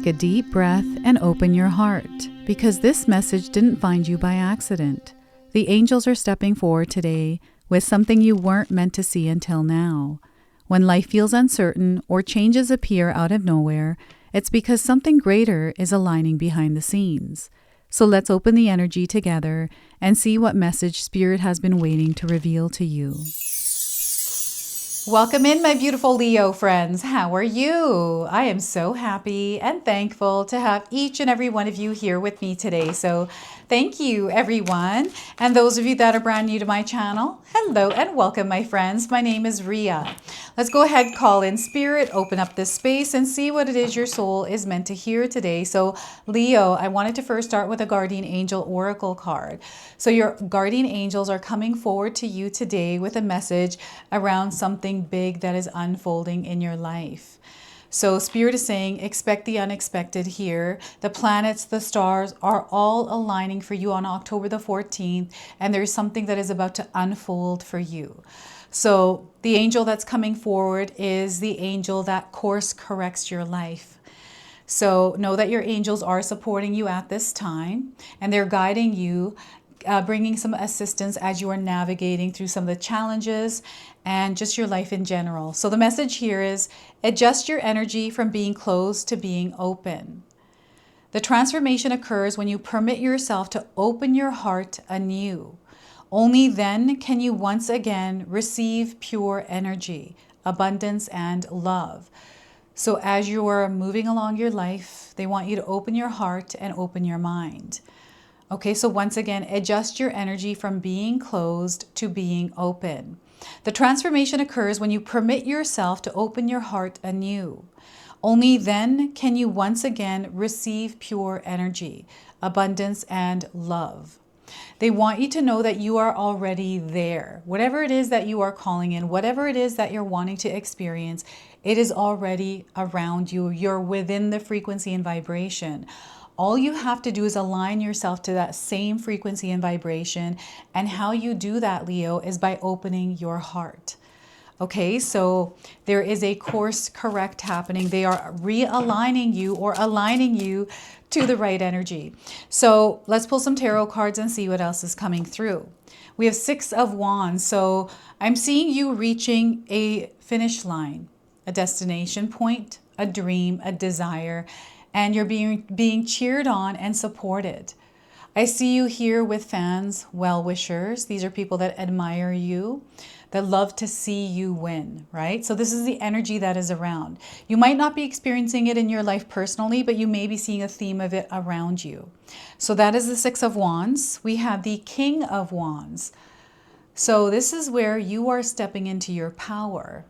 take a deep breath and open your heart, because this message didn't find you by accident. The angels are stepping forward today with something you weren't meant to see until now. When life feels uncertain or changes appear out of nowhere, it's because something greater is aligning behind the scenes. So let's open the energy together and see what message Spirit has been waiting to reveal to you. Welcome in, my beautiful Leo friends. How are you? I am so happy and thankful to have each and every one of you here with me today. So thank you, everyone. And those of you that are brand new to my channel, hello and welcome, my friends. My name is Ria. Let's go ahead, call in Spirit, open up this space and see what it is your soul is meant to hear today. So Leo, I wanted to first start with a guardian angel oracle card. So your guardian angels are coming forward to you today with a message around something big that is unfolding in your life. So Spirit is saying, expect the unexpected here. The planets, the stars are all aligning for you on October the 14th, and there's something that is about to unfold for you. So the angel that's coming forward is the angel that course corrects your life. So know that your angels are supporting you at this time, and they're guiding you, bringing some assistance as you are navigating through some of the challenges and just your life in general. So the message here is adjust your energy from being closed to being open. The transformation occurs when you permit yourself to open your heart anew. Only then can you once again receive pure energy, abundance, and love. So as you are moving along your life, they want you to open your heart and open your mind. Okay, so once again, adjust your energy from being closed to being open. The transformation occurs when you permit yourself to open your heart anew. Only then can you once again receive pure energy, abundance, and love. They want you to know that you are already there. Whatever it is that you are calling in, whatever it is that you're wanting to experience, it is already around you. You're within the frequency and vibration. All you have to do is align yourself to that same frequency and vibration. And how you do that, Leo, is by opening your heart. Okay, so there is a course correct happening. They are realigning you or aligning you to the right energy. So let's pull some tarot cards and see what else is coming through. We have Six of Wands. So I'm seeing you reaching a finish line, a destination point, a dream, a desire, and you're being cheered on and supported. I see you here with fans, well-wishers. These are people that admire you, that love to see you win, right? So this is the energy that is around. You might not be experiencing it in your life personally, but you may be seeing a theme of it around you. So that is the Six of Wands. We have the King of Wands. So this is where you are stepping into your power.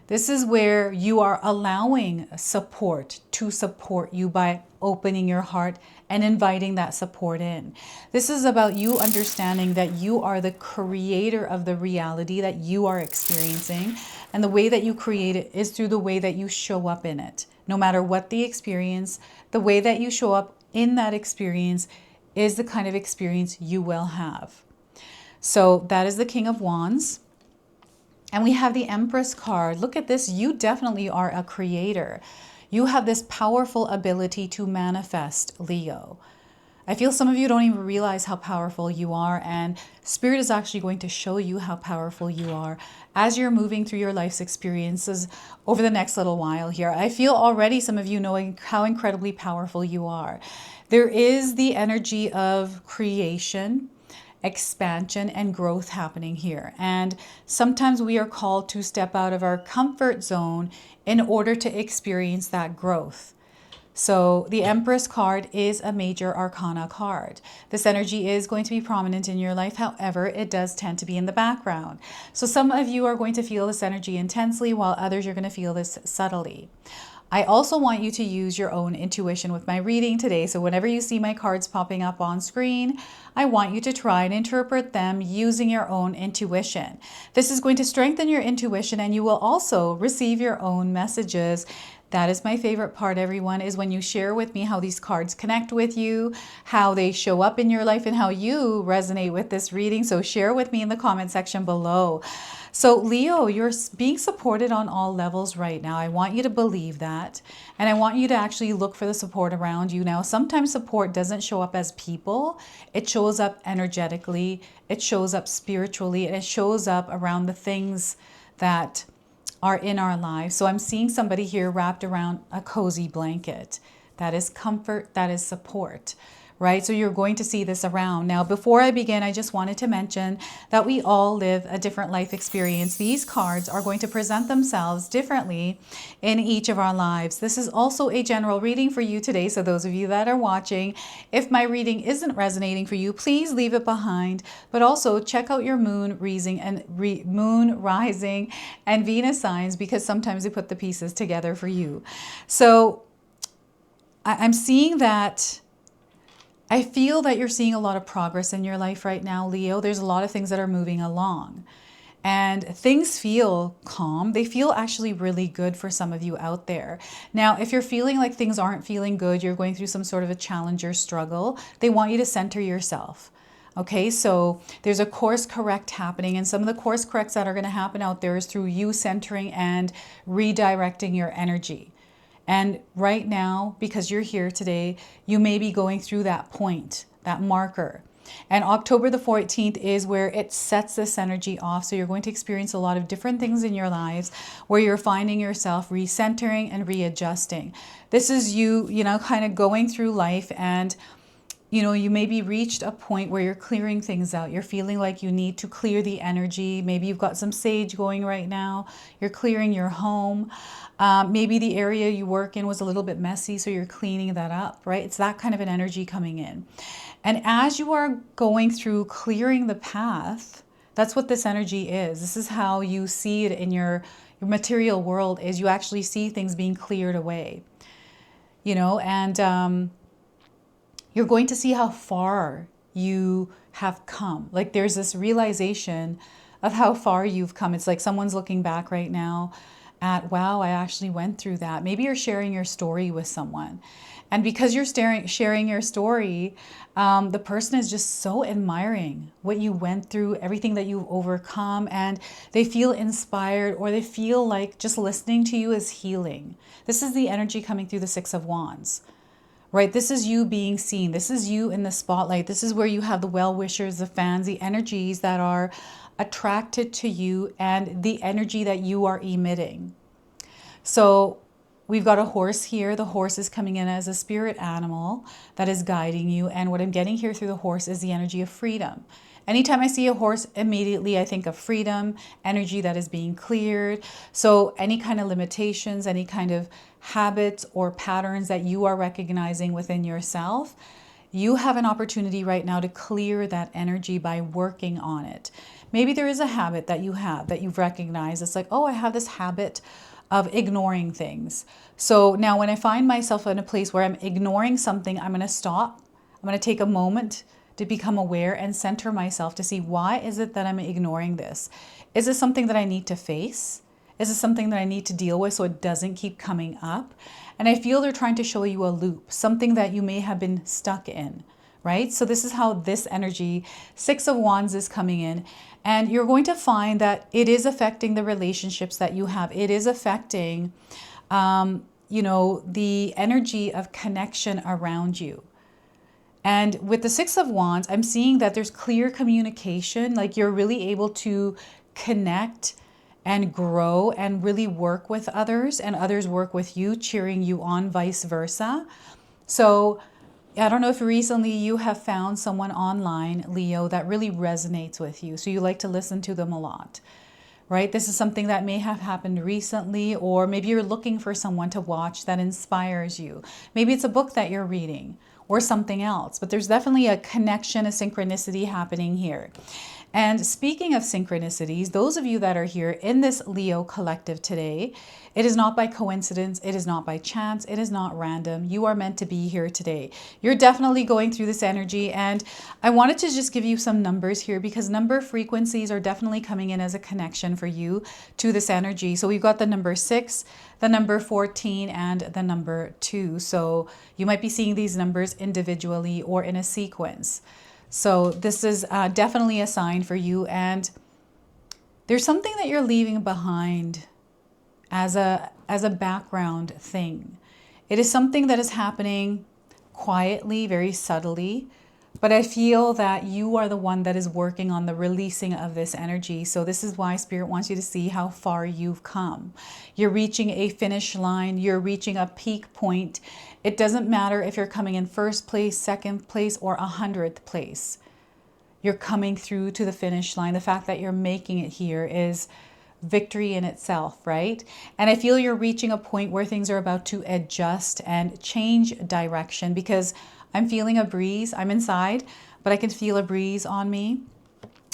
This is where you are allowing support to support you by opening your heart and inviting that support in. This is about you understanding that you are the creator of the reality that you are experiencing. And the way that you create it is through the way that you show up in it. No matter what the experience, the way that you show up in that experience is the kind of experience you will have. So that is the King of Wands. And we have the Empress card. Look at this. You definitely are a creator. You have this powerful ability to manifest, Leo. I feel some of you don't even realize how powerful you are, and Spirit is actually going to show you how powerful you are as you're moving through your life's experiences over the next little while here. I feel already some of you knowing how incredibly powerful you are. There is the energy of creation, expansion, and growth happening here. And sometimes we are called to step out of our comfort zone in order to experience that growth. So the Empress card is a major arcana card. This energy is going to be prominent in your life. However, it does tend to be in the background. So some of you are going to feel this energy intensely, while others are going to feel this subtly. I also want you to use your own intuition with my reading today. So whenever you see my cards popping up on screen, I want you to try and interpret them using your own intuition. This is going to strengthen your intuition, and you will also receive your own messages That is my favorite part, everyone, is when you share with me how these cards connect with you, how they show up in your life, and how you resonate with this reading. So share with me in the comment section below. So Leo, you're being supported on all levels right now. I want you to believe that. And I want you to actually look for the support around you. Now, sometimes support doesn't show up as people. It shows up energetically. It shows up spiritually. And it shows up around the things that are in our lives. So I'm seeing somebody here wrapped around a cozy blanket. That is comfort, that is support, right? So you're going to see this around. Now, before I begin, I just wanted to mention that we all live a different life experience. These cards are going to present themselves differently in each of our lives. This is also a general reading for you today. So those of you that are watching, if my reading isn't resonating for you, please leave it behind. But also check out your moon rising and Venus signs, because sometimes we put the pieces together for you. So I'm seeing that I feel that you're seeing a lot of progress in your life right now, Leo. There's a lot of things that are moving along and things feel calm. They feel actually really good for some of you out there. Now, if you're feeling like things aren't feeling good, you're going through some sort of a challenge or struggle, they want you to center yourself. Okay, so there's a course correct happening, and some of the course corrects that are going to happen out there is through you centering and redirecting your energy. And right now, because you're here today, you may be going through that point, that marker. And October the 14th is where it sets this energy off. So you're going to experience a lot of different things in your lives where you're finding yourself recentering and readjusting. This is you, kind of going through life, and you maybe reached a point where you're clearing things out. You're feeling like you need to clear the energy. Maybe you've got some sage going right now. You're clearing your home. Maybe the area you work in was a little bit messy, so you're cleaning that up, right? It's that kind of an energy coming in. And as you are going through clearing the path, that's what this energy is. This is how you see it in your material world, is you actually see things being cleared away, and you're going to see how far you have come. Like there's this realization of how far you've come. It's like someone's looking back right now at, wow, I actually went through that. Maybe you're sharing your story with someone. And because you're sharing your story, the person is just so admiring what you went through, everything that you've overcome, and they feel inspired, or they feel like just listening to you is healing. This is the energy coming through the Six of Wands. Right? This is you being seen. This is you in the spotlight. This is where you have the well-wishers, the fans, the energies that are attracted to you, and the energy that you are emitting. So we've got a horse here. The horse is coming in as a spirit animal that is guiding you. And what I'm getting here through the horse is the energy of freedom. Anytime I see a horse, immediately I think of freedom, energy that is being cleared. So any kind of limitations, any kind of habits or patterns that you are recognizing within yourself, you have an opportunity right now to clear that energy by working on it. Maybe there is a habit that you have that you've recognized. It's like, oh, I have this habit of ignoring things. So now when I find myself in a place where I'm ignoring something, I'm going to stop. I'm going to take a moment to become aware and center myself to see, why is it that I'm ignoring this? Is this something that I need to face? Is this something that I need to deal with so it doesn't keep coming up? And I feel they're trying to show you a loop, something that you may have been stuck in, right? So this is how this energy, Six of Wands, is coming in. And you're going to find that it is affecting the relationships that you have. It is affecting, the energy of connection around you. And with the Six of Wands, I'm seeing that there's clear communication, like you're really able to connect and grow and really work with others, and others work with you, cheering you on, vice versa. So I don't know if recently you have found someone online, Leo, that really resonates with you. So you like to listen to them a lot, right? This is something that may have happened recently, or maybe you're looking for someone to watch that inspires you. Maybe it's a book that you're reading or something else, but there's definitely a connection, a synchronicity happening here. And speaking of synchronicities, those of you that are here in this Leo collective today, it is not by coincidence, it is not by chance, it is not random. You are meant to be here today. You're definitely going through this energy, and I wanted to just give you some numbers here because number frequencies are definitely coming in as a connection for you to this energy. So we've got the number 6, the number 14, and the number 2. So you might be seeing these numbers individually or in a sequence. So this is definitely a sign for you, and there's something that you're leaving behind as a background thing. It is something that is happening quietly, very subtly, but I feel that you are the one that is working on the releasing of this energy. So this is why Spirit wants you to see how far you've come. You're reaching a finish line. You're reaching a peak point. It doesn't matter if you're coming in first place, second place, or 100th place. You're coming through to the finish line. The fact that you're making it here is victory in itself, right? And I feel you're reaching a point where things are about to adjust and change direction, because I'm feeling a breeze. I'm inside, but I can feel a breeze on me.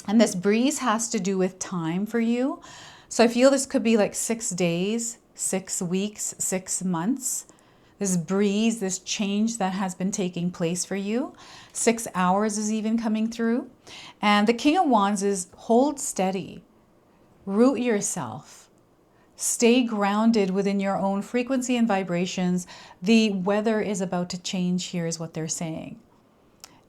And this breeze has to do with time for you. So I feel this could be like 6 days, 6 weeks, 6 months. This breeze, this change that has been taking place for you. 6 hours is even coming through. And the King of Wands is hold steady. Root yourself. Stay grounded within your own frequency and vibrations. The weather is about to change here is what they're saying.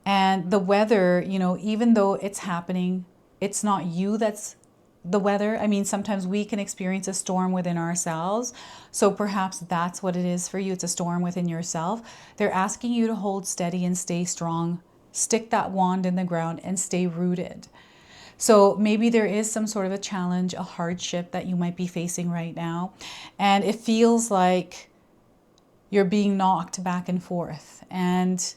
And the weather, you know, even though it's happening, it's not you that's the weather. I mean, sometimes we can experience a storm within ourselves. So perhaps that's what it is for you. It's a storm within yourself. They're asking you to hold steady and stay strong. Stick that wand in the ground and stay rooted. So maybe there is some sort of a challenge, a hardship that you might be facing right now. And it feels like you're being knocked back and forth and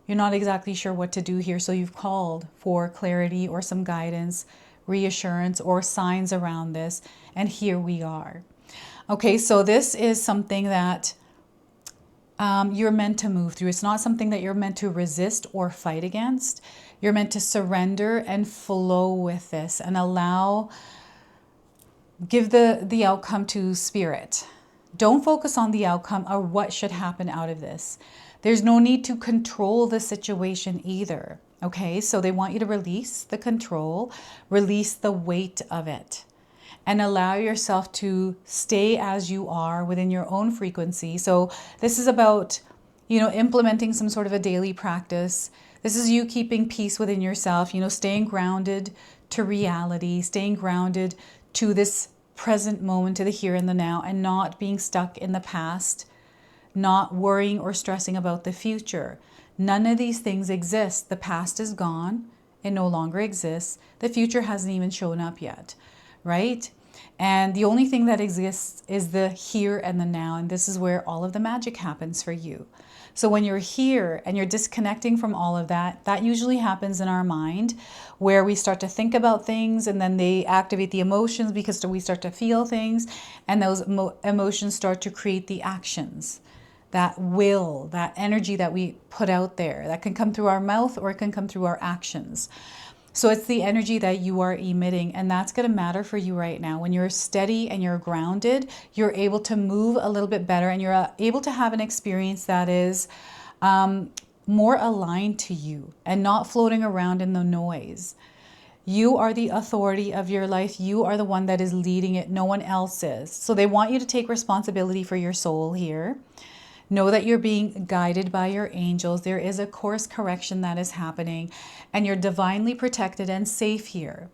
you're not exactly sure what to do here. So you've called for clarity or some guidance, reassurance, or signs around this. And here we are. Okay, so this is something that you're meant to move through. It's not something that you're meant to resist or fight against. You're meant to surrender and flow with this and give the outcome to Spirit. Don't focus on the outcome or what should happen out of this. There's no need to control the situation either. Okay, so they want you to release the control, release the weight of it, and allow yourself to stay as you are within your own frequency. So this is about, you know, implementing some sort of a daily practice. This is you keeping peace within yourself, you know, staying grounded to reality, staying grounded to this present moment, to the here and the now, and not being stuck in the past, not worrying or stressing about the future. None of these things exist. The past is gone. It no longer exists. The future hasn't even shown up yet, right? And the only thing that exists is the here and the now. And this is where all of the magic happens for you. So when you're here and you're disconnecting from all of that, that usually happens in our mind, where we start to think about things and then they activate the emotions because we start to feel things, and those emotions start to create the actions. That will, that energy that we put out there, that can come through our mouth or it can come through our actions. So it's the energy that you are emitting, and that's going to matter for you right now. When you're steady and you're grounded, you're able to move a little bit better, and you're able to have an experience that is more aligned to you and not floating around in the noise. You are the authority of your life. You are the one that is leading it. No one else is. So they want you to take responsibility for your soul here. Know that you're being guided by your angels. There is a course correction that is happening, and you're divinely protected and safe here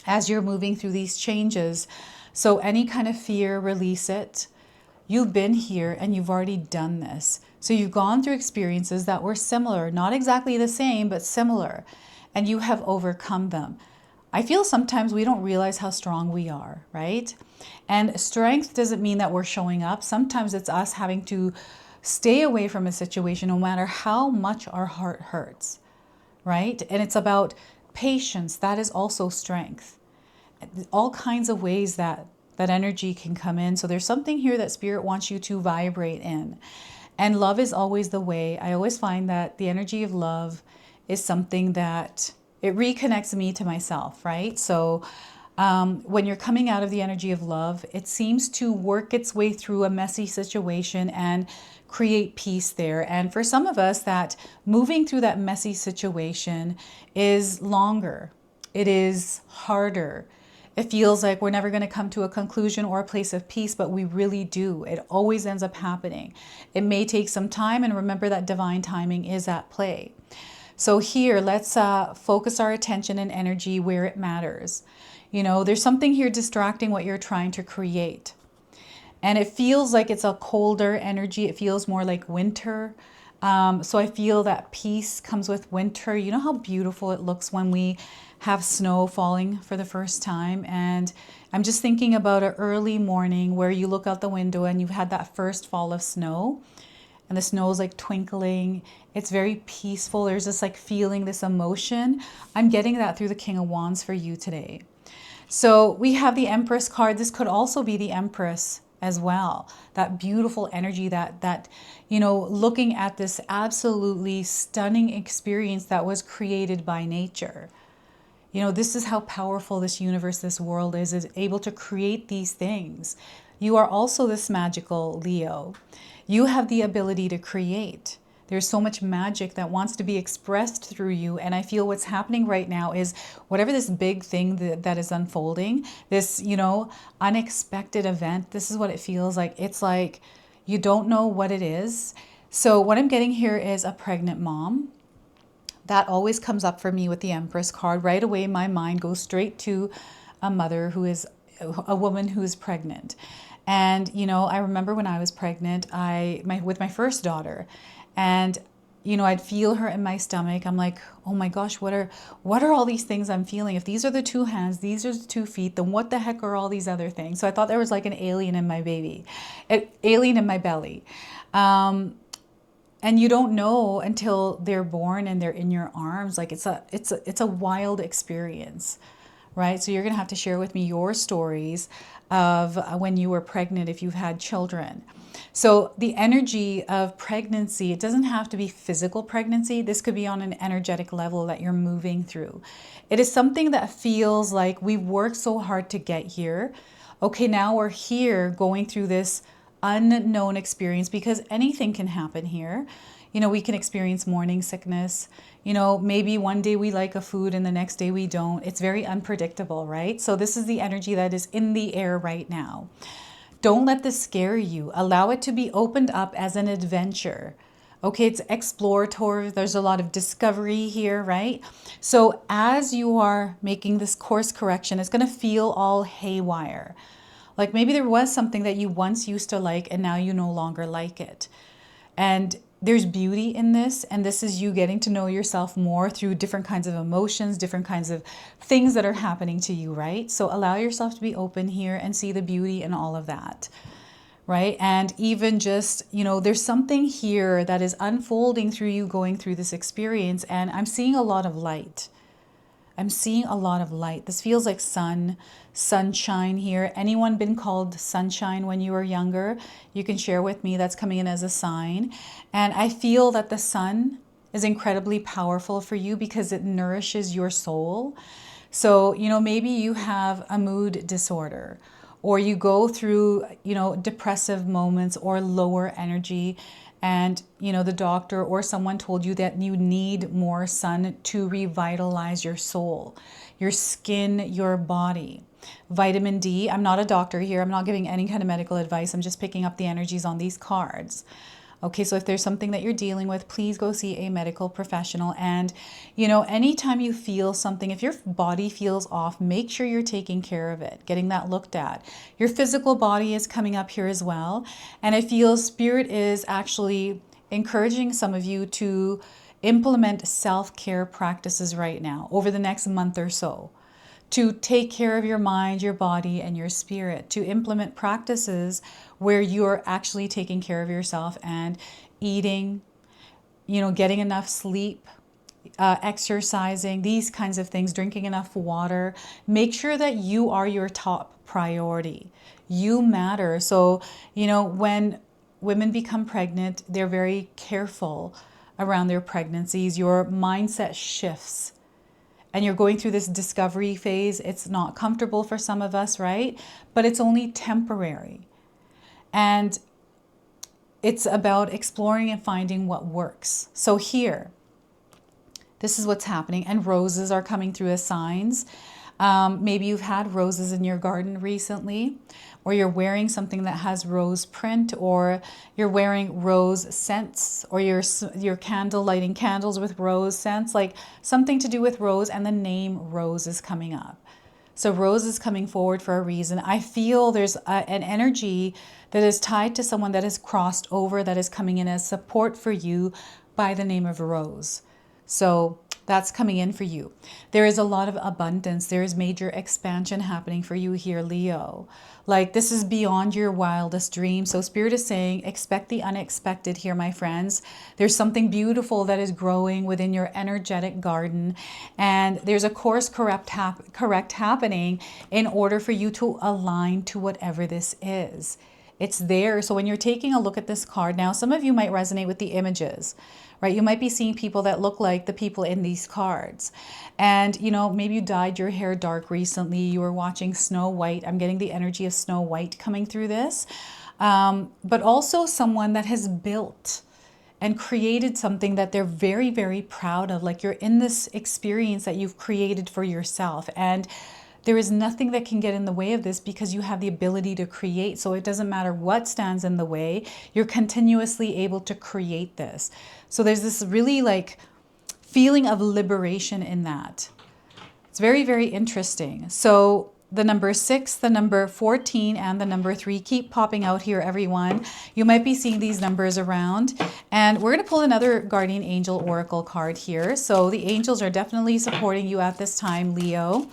as you're moving through these changes. So any kind of fear, release it. You've been here and you've already done this. So you've gone through experiences that were similar, not exactly the same, but similar, and you have overcome them. I feel sometimes we don't realize how strong we are, right? And strength doesn't mean that we're showing up. Sometimes it's us having to stay away from a situation no matter how much our heart hurts, right? And it's about patience. That is also strength. All kinds of ways that energy can come in. So there's something here that Spirit wants you to vibrate in. And love is always the way. I always find that the energy of love is something that it reconnects me to myself, right? So when you're coming out of the energy of love, it seems to work its way through a messy situation and create peace there. And for some of us, that moving through that messy situation is longer. It is harder. It feels like we're never going to come to a conclusion or a place of peace, but we really do. It always ends up happening. It may take some time, and remember that divine timing is at play. So here, let's focus our attention and energy where it matters. You know, there's something here distracting what you're trying to create. And it feels like it's a colder energy. It feels more like winter. So I feel that peace comes with winter. You know how beautiful it looks when we have snow falling for the first time. And I'm just thinking about an early morning where you look out the window and you've had that first fall of snow. And the snow is like twinkling. It's very peaceful. There's this like feeling, this emotion. I'm getting that through the King of Wands for you today. So we have the Empress card. This could also be the Empress as well. That beautiful energy, that you know, looking at this absolutely stunning experience that was created by nature. You know, this is how powerful this universe, this world is able to create these things. You are also this magical Leo. You have the ability to create. There's so much magic that wants to be expressed through you. And I feel what's happening right now is whatever this big thing that is unfolding, this, you know, unexpected event, this is what it feels like. It's like you don't know what it is. So what I'm getting here is a pregnant mom. That always comes up for me with the Empress card. Right away, my mind goes straight to a mother who is a woman who is pregnant. And, you know, I remember when I was pregnant, with my first daughter, and, you know, I'd feel her in my stomach. I'm like, oh my gosh, what are all these things I'm feeling? If these are the two hands, these are the 2 feet, then what the heck are all these other things? So I thought there was like an alien in my baby, an alien in my belly. And you don't know until they're born and they're in your arms. Like it's a wild experience, right? So you're going to have to share with me your stories of when you were pregnant, if you've had children. So the energy of pregnancy, it doesn't have to be physical pregnancy. This could be on an energetic level that you're moving through. It is something that feels like we worked so hard to get here. Okay, now we're here going through this unknown experience, because anything can happen here. You know, we can experience morning sickness. You know, maybe one day we like a food and the next day we don't. It's very unpredictable, right? So this is the energy that is in the air right now. Don't let this scare you. Allow it to be opened up as an adventure. Okay, it's exploratory. There's a lot of discovery here, right? So as you are making this course correction, it's going to feel all haywire. Like maybe there was something that you once used to like and now you no longer like it. And there's beauty in this, and this is you getting to know yourself more through different kinds of emotions, different kinds of things that are happening to you, right? So allow yourself to be open here and see the beauty in all of that, right? And even just, you know, there's something here that is unfolding through you going through this experience, and I'm seeing a lot of light. I'm seeing a lot of light. This feels like sunshine here. Anyone been called sunshine when you were younger? You can share with me. That's coming in as a sign. And I feel that the sun is incredibly powerful for you because it nourishes your soul. So, you know, maybe you have a mood disorder, or you go through, you know, depressive moments or lower energy, and, you know, the doctor or someone told you that you need more sun to revitalize your soul, your skin, your body. Vitamin D, I'm not a doctor here. I'm not giving any kind of medical advice. I'm just picking up the energies on these cards. Okay, so if there's something that you're dealing with, please go see a medical professional. And, you know, anytime you feel something, if your body feels off, make sure you're taking care of it, getting that looked at. Your physical body is coming up here as well. And I feel Spirit is actually encouraging some of you to implement self-care practices right now over the next month or so, to take care of your mind, your body, and your spirit, to implement practices where you're actually taking care of yourself and eating, you know, getting enough sleep, exercising, these kinds of things, drinking enough water. Make sure that you are your top priority. You matter. So, you know, when women become pregnant, they're very careful around their pregnancies. Your mindset shifts. and you're going through this discovery phase. It's not comfortable for some of us, right? But it's only temporary. And it's about exploring and finding what works. So here, this is what's happening. And roses are coming through as signs. Maybe you've had roses in your garden recently, or you're wearing something that has rose print, or you're wearing rose scents, or you're candle lighting candles with rose scents, like something to do with rose, and the name rose is coming up. So rose is coming forward for a reason. I feel there's an energy that is tied to someone that has crossed over, that is coming in as support for you by the name of Rose. So that's coming in for you. There is a lot of abundance. There is major expansion happening for you here, Leo. Like, this is beyond your wildest dreams. So Spirit is saying, expect the unexpected here, my friends. There's something beautiful that is growing within your energetic garden. And there's a course correct happening in order for you to align to whatever this is. It's there. So when you're taking a look at this card, now some of you might resonate with the images, right? You might be seeing people that look like the people in these cards. And, you know, maybe you dyed your hair dark recently. You were watching Snow White. I'm getting the energy of Snow White coming through this. But also someone that has built and created something that they're very, very proud of. Like, you're in this experience that you've created for yourself. And there is nothing that can get in the way of this because you have the ability to create. So it doesn't matter what stands in the way. You're continuously able to create this. So there's this really like feeling of liberation in that. It's very, very interesting. So the number 6, the number 14, and the number 3 keep popping out here, everyone. You might be seeing these numbers around. And we're going to pull another Guardian Angel Oracle card here. So the angels are definitely supporting you at this time, Leo.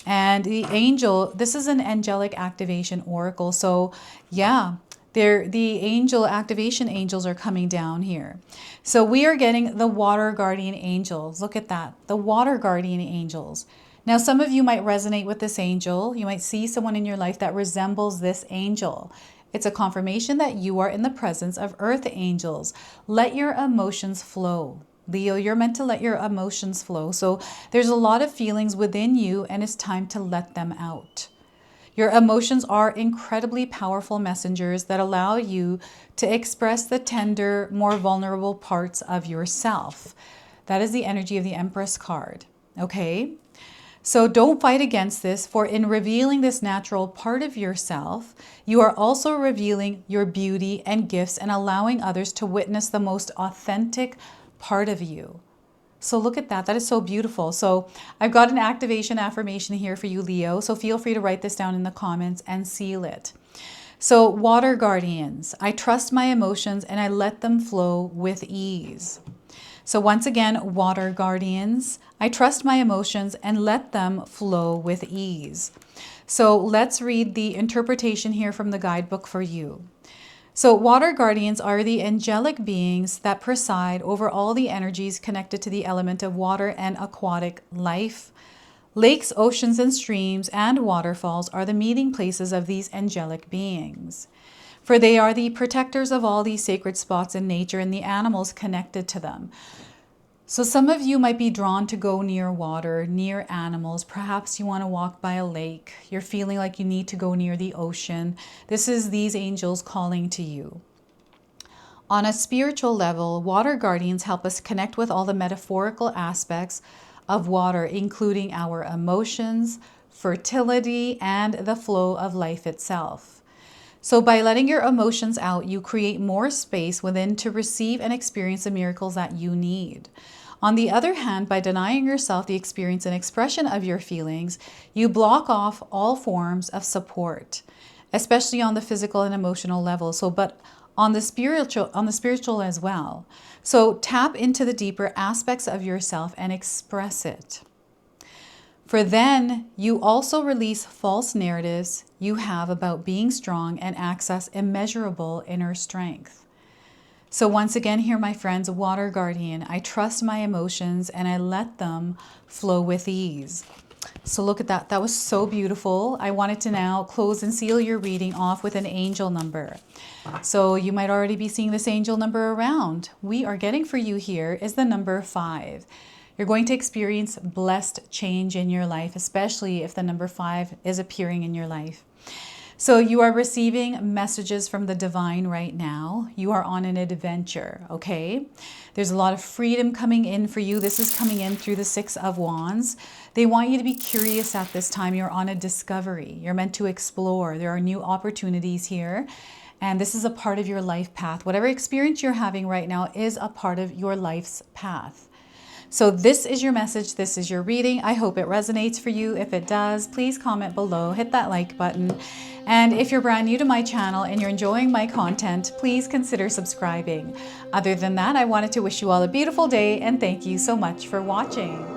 And the angel, this is an angelic activation oracle. So yeah, the angel activation angels are coming down here. So we are getting the water guardian angels. Look at that, the water guardian angels. Now, some of you might resonate with this angel. You might see someone in your life that resembles this angel. It's a confirmation that you are in the presence of earth angels. Let your emotions flow. Leo, you're meant to let your emotions flow. So there's a lot of feelings within you and it's time to let them out. Your emotions are incredibly powerful messengers that allow you to express the tender, more vulnerable parts of yourself. That is the energy of the Empress card. Okay? So don't fight against this, for in revealing this natural part of yourself, you are also revealing your beauty and gifts and allowing others to witness the most authentic part of you. So look at that. That is so beautiful. So I've got an activation affirmation here for you, Leo. So feel free to write this down in the comments and seal it. So water guardians, I trust my emotions and I let them flow with ease. So once again, water guardians, I trust my emotions and let them flow with ease. So let's read the interpretation here from the guidebook for you. So water guardians are the angelic beings that preside over all the energies connected to the element of water and aquatic life. Lakes, oceans, and streams and waterfalls are the meeting places of these angelic beings. For they are the protectors of all these sacred spots in nature and the animals connected to them. So some of you might be drawn to go near water, near animals. Perhaps you want to walk by a lake. You're feeling like you need to go near the ocean. This is these angels calling to you. On a spiritual level, water guardians help us connect with all the metaphorical aspects of water, including our emotions, fertility, and the flow of life itself. So by letting your emotions out, you create more space within to receive and experience the miracles that you need. On the other hand, by denying yourself the experience and expression of your feelings, you block off all forms of support, especially on the physical and emotional level. So, but on the spiritual as well. So tap into the deeper aspects of yourself and express it. For then you also release false narratives you have about being strong and access immeasurable inner strength. So once again here, my friends, water guardian, I trust my emotions and I let them flow with ease. So look at that. That was so beautiful. I wanted to now close and seal your reading off with an angel number. So you might already be seeing this angel number around. We are getting for you here is the number 5. You're going to experience blessed change in your life, especially if the number 5 is appearing in your life. So you are receiving messages from the divine right now. You are on an adventure, okay? There's a lot of freedom coming in for you. This is coming in through the 6 of Wands. They want you to be curious at this time. You're on a discovery. You're meant to explore. There are new opportunities here. And this is a part of your life path. Whatever experience you're having right now is a part of your life's path. So this is your message. This is your reading. I hope it resonates for you. If it does, please comment below, hit that like button. And if you're brand new to my channel and you're enjoying my content, please consider subscribing. Other than that, I wanted to wish you all a beautiful day and thank you so much for watching.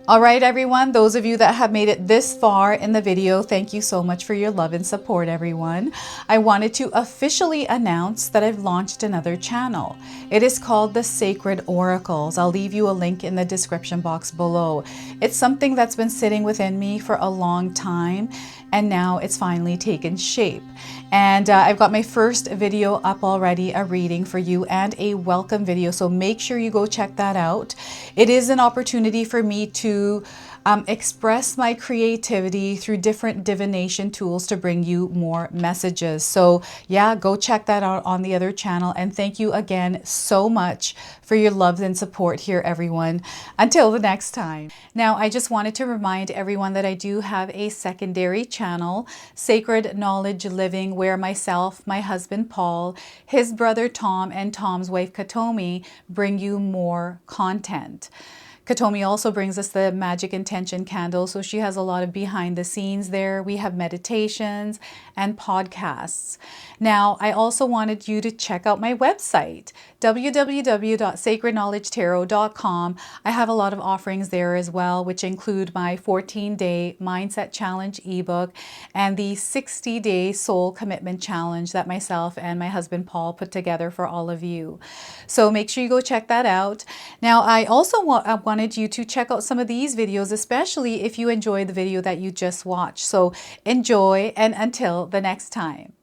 All right, everyone, those of you that have made it this far in the video, thank you so much for your love and support, everyone. I wanted to officially announce that I've launched another channel. It is called The Sacred Oracles. I'll leave you a link in the description box below. It's something that's been sitting within me for a long time, and now it's finally taken shape. And I've got my first video up already, a reading for you and a welcome video. So make sure you go check that out. It is an opportunity for me to express my creativity through different divination tools to bring you more messages. So yeah, go check that out on the other channel. And thank you again so much for your love and support here, everyone. Until the next time. Now, I just wanted to remind everyone that I do have a secondary channel, Sacred Knowledge Living, where myself, my husband Paul, his brother Tom, and Tom's wife Katomi bring you more content. Katomi also brings us the Magic Intention candle, so she has a lot of behind the scenes there. We have meditations and podcasts. Now, I also wanted you to check out my website, www.sacredknowledgetarot.com. I have a lot of offerings there as well, which include my 14-day Mindset Challenge ebook and the 60-day Soul Commitment Challenge that myself and my husband Paul put together for all of you. So make sure you go check that out. Now, I also wanted you to check out some of these videos, especially if you enjoyed the video that you just watched. So enjoy, and until the next time.